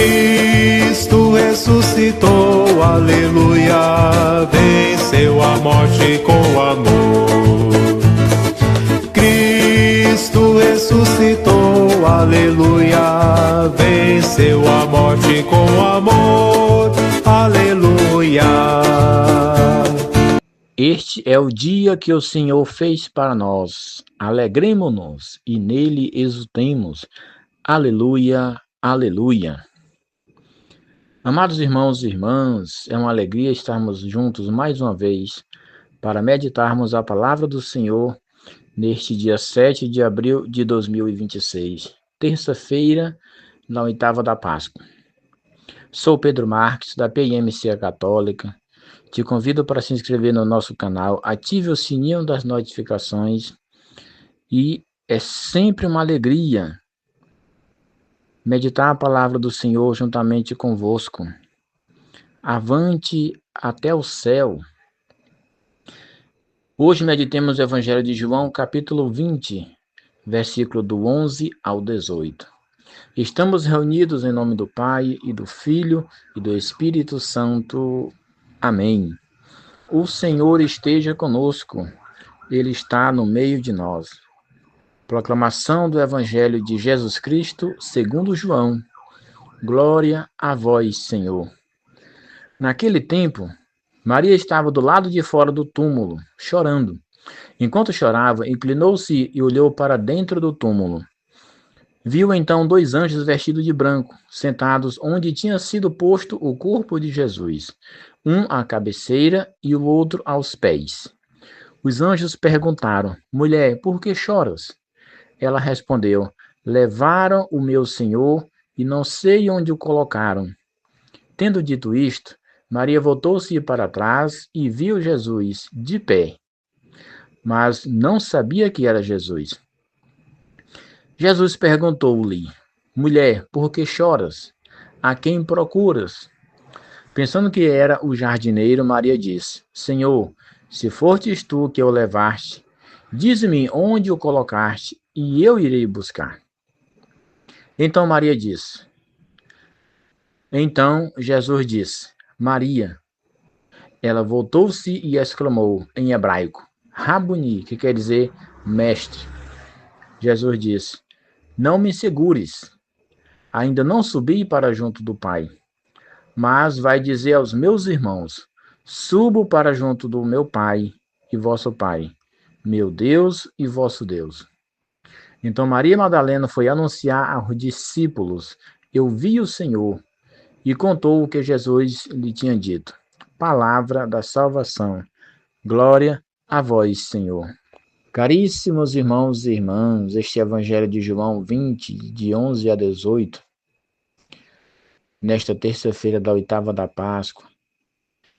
Cristo ressuscitou, aleluia, venceu a morte com amor. Cristo ressuscitou, aleluia, venceu a morte com amor, aleluia. Este é o dia que o Senhor fez para nós. Alegremo-nos e nele exultemos. Aleluia, aleluia. Amados irmãos e irmãs, é uma alegria estarmos juntos mais uma vez para meditarmos a palavra do Senhor neste dia 7 de abril de 2026, terça-feira, na oitava da Páscoa. Sou Pedro Marques, da PIMC Católica. Te convido para se inscrever no nosso canal, ative o sininho das notificações e é sempre uma alegria meditar a palavra do Senhor juntamente convosco. Avante até o céu. Hoje meditemos o Evangelho de João, capítulo 20, versículo do 11 ao 18. Estamos reunidos em nome do Pai, e do Filho, e do Espírito Santo. Amém. O Senhor esteja conosco, Ele está no meio de nós. Proclamação do Evangelho de Jesus Cristo, segundo João. Glória a vós, Senhor. Naquele tempo, Maria estava do lado de fora do túmulo, chorando. Enquanto chorava, inclinou-se e olhou para dentro do túmulo. Viu então 2 anjos vestidos de branco, sentados onde tinha sido posto o corpo de Jesus, um à cabeceira e o outro aos pés. Os anjos perguntaram: Mulher, por que choras? Ela respondeu: Levaram o meu Senhor e não sei onde o colocaram. Tendo dito isto, Maria voltou-se para trás e viu Jesus de pé, mas não sabia que era Jesus. Jesus perguntou-lhe: Mulher, por que choras? A quem procuras? Pensando que era o jardineiro, Maria disse: Senhor, se fortes tu que o levaste, dize-me onde o colocaste, e eu irei buscar. Então Jesus disse: Maria. Ela voltou-se e exclamou em hebraico: Rabuni, que quer dizer mestre. Jesus disse: Não me segures, ainda não subi para junto do Pai, mas vai dizer aos meus irmãos: Subo para junto do meu Pai e vosso Pai, meu Deus e vosso Deus. Então Maria Madalena foi anunciar aos discípulos: Eu vi o Senhor, e contou o que Jesus lhe tinha dito. Palavra da salvação. Glória a vós, Senhor. Caríssimos irmãos e irmãs, este Evangelho de João 20, de 11 a 18, nesta terça-feira da oitava da Páscoa,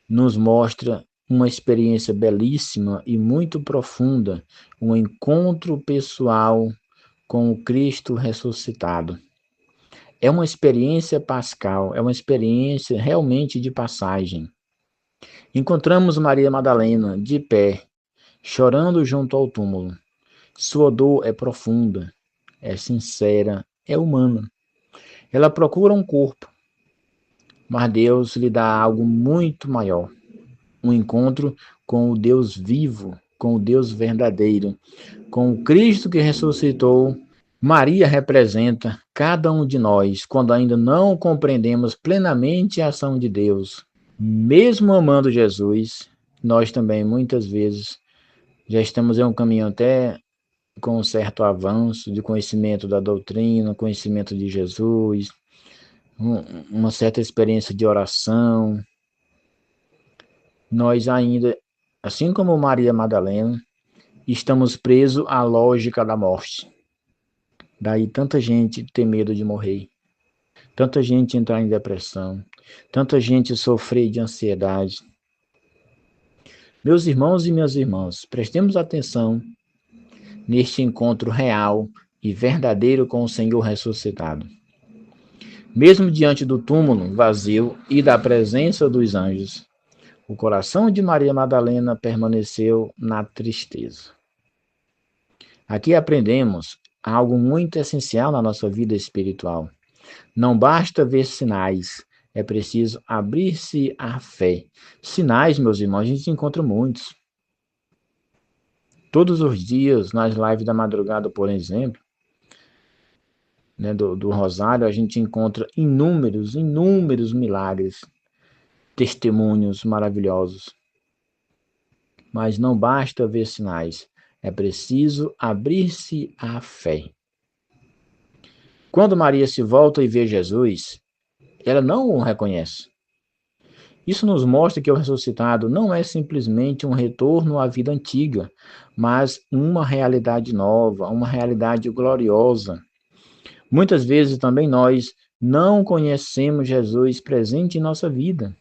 nos mostra uma experiência belíssima e muito profunda, um encontro pessoal com o Cristo ressuscitado. É uma experiência pascal, é uma experiência realmente de passagem. Encontramos Maria Madalena de pé, chorando junto ao túmulo. Sua dor é profunda, é sincera, é humana. Ela procura um corpo, mas Deus lhe dá algo muito maior. Um encontro com o Deus vivo, com o Deus verdadeiro, com o Cristo que ressuscitou. Maria representa cada um de nós quando ainda não compreendemos plenamente a ação de Deus. Mesmo amando Jesus, nós também muitas vezes já estamos em um caminho até com um certo avanço de conhecimento da doutrina, conhecimento de Jesus, uma certa experiência de oração. Nós ainda, assim como Maria Madalena, estamos presos à lógica da morte. Daí tanta gente ter medo de morrer, tanta gente entrar em depressão, tanta gente sofrer de ansiedade. Meus irmãos e minhas irmãs, prestemos atenção neste encontro real e verdadeiro com o Senhor ressuscitado. Mesmo diante do túmulo vazio e da presença dos anjos, o coração de Maria Madalena permaneceu na tristeza. Aqui aprendemos algo muito essencial na nossa vida espiritual. Não basta ver sinais, é preciso abrir-se à fé. Sinais, meus irmãos, a gente encontra muitos. Todos os dias, nas lives da madrugada, por exemplo, né, do Rosário, a gente encontra inúmeros milagres, testemunhos maravilhosos. Mas não basta ver sinais, é preciso abrir-se à fé. Quando Maria se volta e vê Jesus, ela não o reconhece. Isso nos mostra que o ressuscitado não é simplesmente um retorno à vida antiga, mas uma realidade nova, uma realidade gloriosa. Muitas vezes também nós não conhecemos Jesus presente em nossa vida,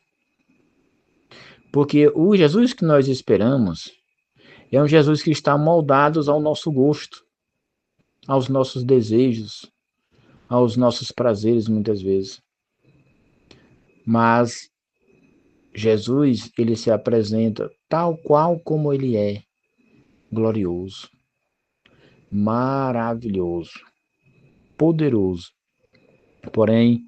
porque o Jesus que nós esperamos é um Jesus que está moldado ao nosso gosto, aos nossos desejos, aos nossos prazeres, muitas vezes. Mas Jesus, ele se apresenta tal qual como ele é, glorioso, maravilhoso, poderoso, porém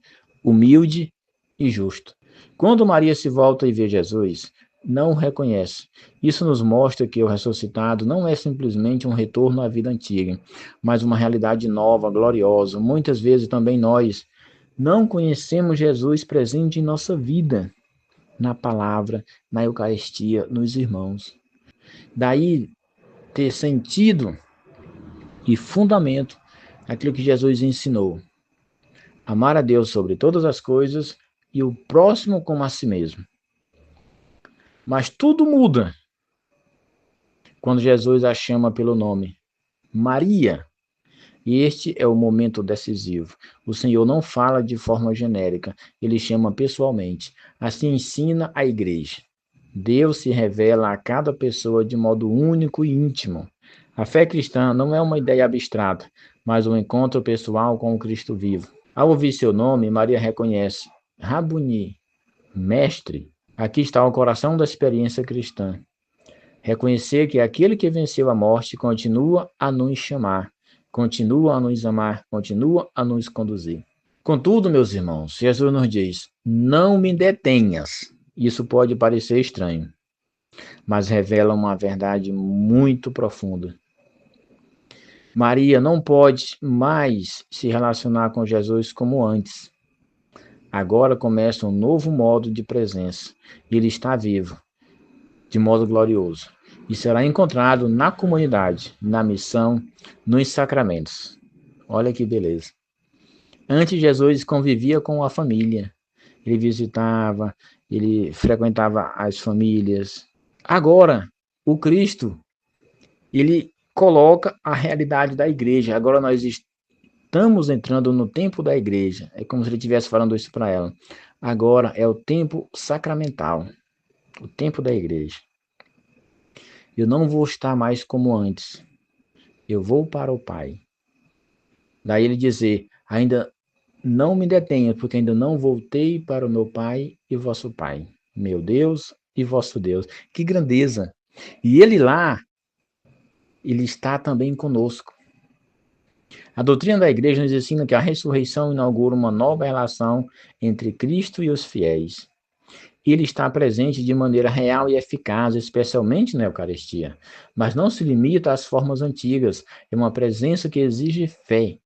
humilde e justo. Quando Maria se volta e vê Jesus, não o reconhece. Isso nos mostra que o ressuscitado não é simplesmente um retorno à vida antiga, mas uma realidade nova, gloriosa. Muitas vezes também nós não conhecemos Jesus presente em nossa vida, na palavra, na Eucaristia, nos irmãos. Daí ter sentido e fundamento aquilo que Jesus ensinou. Amar a Deus sobre todas as coisas e o próximo como a si mesmo. Mas tudo muda quando Jesus a chama pelo nome, Maria. E este é o momento decisivo. O Senhor não fala de forma genérica, ele chama pessoalmente. Assim ensina a igreja. Deus se revela a cada pessoa de modo único e íntimo. A fé cristã não é uma ideia abstrata, mas um encontro pessoal com o Cristo vivo. Ao ouvir seu nome, Maria reconhece: Rabuni, mestre. Aqui está o coração da experiência cristã. Reconhecer que aquele que venceu a morte continua a nos chamar, continua a nos amar, continua a nos conduzir. Contudo, meus irmãos, Jesus nos diz: não me detenhas. Isso pode parecer estranho, mas revela uma verdade muito profunda. Maria não pode mais se relacionar com Jesus como antes. Agora começa um novo modo de presença. Ele está vivo, de modo glorioso, e será encontrado na comunidade, na missão, nos sacramentos. Olha que beleza. Antes, Jesus convivia com a família. Ele visitava, ele frequentava as famílias. Agora, o Cristo, ele coloca a realidade da igreja. Agora nós estamos entrando no tempo da igreja. É como se ele estivesse falando isso para ela. Agora é o tempo sacramental, o tempo da igreja. Eu não vou estar mais como antes. Eu vou para o Pai. Daí ele dizer: ainda não me detenha, porque ainda não voltei para o meu Pai e vosso Pai, meu Deus e vosso Deus. Que grandeza! E ele lá, ele está também conosco. A doutrina da igreja nos ensina que a ressurreição inaugura uma nova relação entre Cristo e os fiéis. Ele está presente de maneira real e eficaz, especialmente na Eucaristia, mas não se limita às formas antigas, é uma presença que exige fé.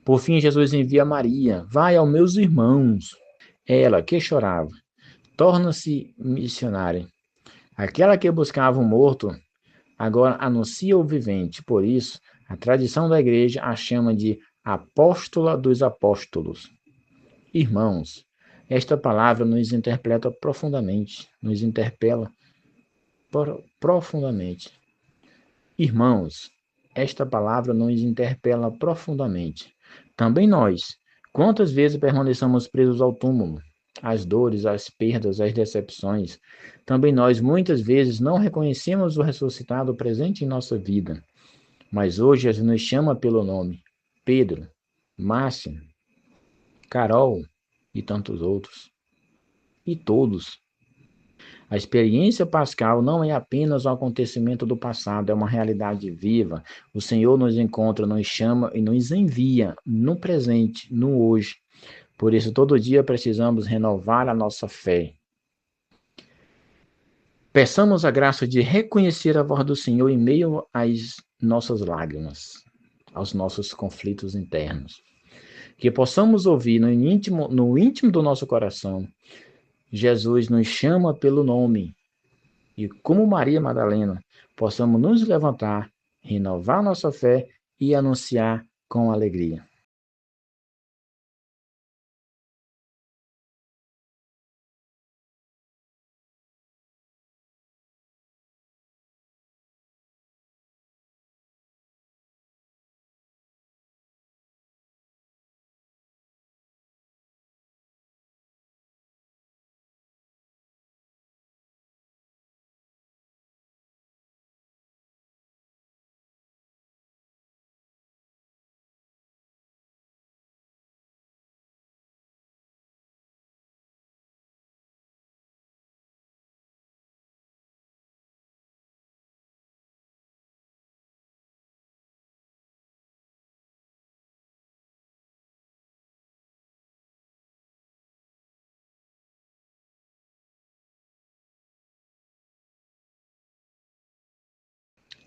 Por fim, Jesus envia Maria: vai aos meus irmãos. Ela, que chorava, torna-se missionária. Aquela que buscava o morto, agora anuncia o vivente. Por isso, a tradição da igreja a chama de apóstola dos apóstolos. Irmãos, esta palavra nos interpela profundamente, nos interpela profundamente. Irmãos, esta palavra nos interpela profundamente. Também nós, quantas vezes permanecemos presos ao túmulo, às dores, às perdas, às decepções. Também nós, muitas vezes, não reconhecemos o ressuscitado presente em nossa vida. Mas hoje Jesus nos chama pelo nome: Pedro, Márcio, Carol e tantos outros. E todos. A experiência pascal não é apenas um acontecimento do passado, é uma realidade viva. O Senhor nos encontra, nos chama e nos envia no presente, no hoje. Por isso, todo dia precisamos renovar a nossa fé. Peçamos a graça de reconhecer a voz do Senhor em meio às nossas lágrimas, aos nossos conflitos internos. Que possamos ouvir no íntimo do nosso coração, Jesus nos chama pelo nome. E como Maria Madalena, possamos nos levantar, renovar nossa fé e anunciar com alegria.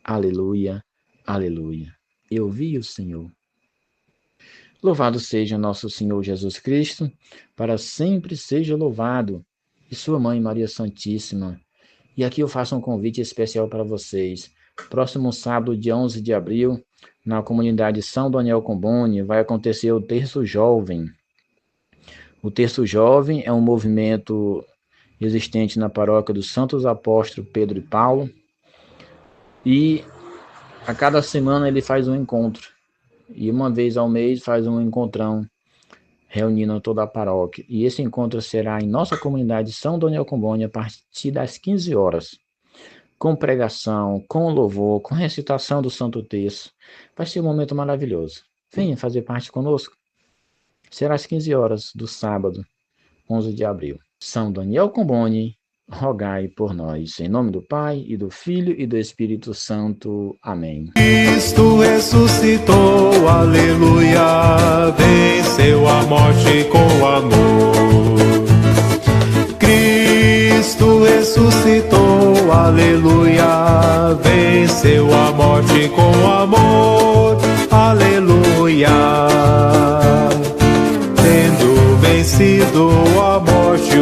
Aleluia, aleluia. Eu vi o Senhor. Louvado seja nosso Senhor Jesus Cristo, para sempre seja louvado, e sua mãe Maria Santíssima. E aqui eu faço um convite especial para vocês. Próximo sábado, dia 11 de abril, na comunidade São Daniel Comboni, vai acontecer o Terço Jovem. O Terço Jovem é um movimento existente na paróquia dos Santos Apóstolos Pedro e Paulo, e a cada semana ele faz um encontro. E uma vez ao mês faz um encontrão, reunindo toda a paróquia. E esse encontro será em nossa comunidade São Daniel Comboni, a partir das 15 horas. Com pregação, com louvor, com recitação do Santo Terço. Vai ser um momento maravilhoso. Venha fazer parte conosco. Será às 15 horas do sábado, 11 de abril. São Daniel Comboni, rogai por nós. Em nome do Pai, e do Filho, e do Espírito Santo. Amém. Cristo ressuscitou, aleluia, venceu a morte com amor. Cristo ressuscitou, aleluia, venceu a morte com amor, aleluia. Tendo vencido a morte,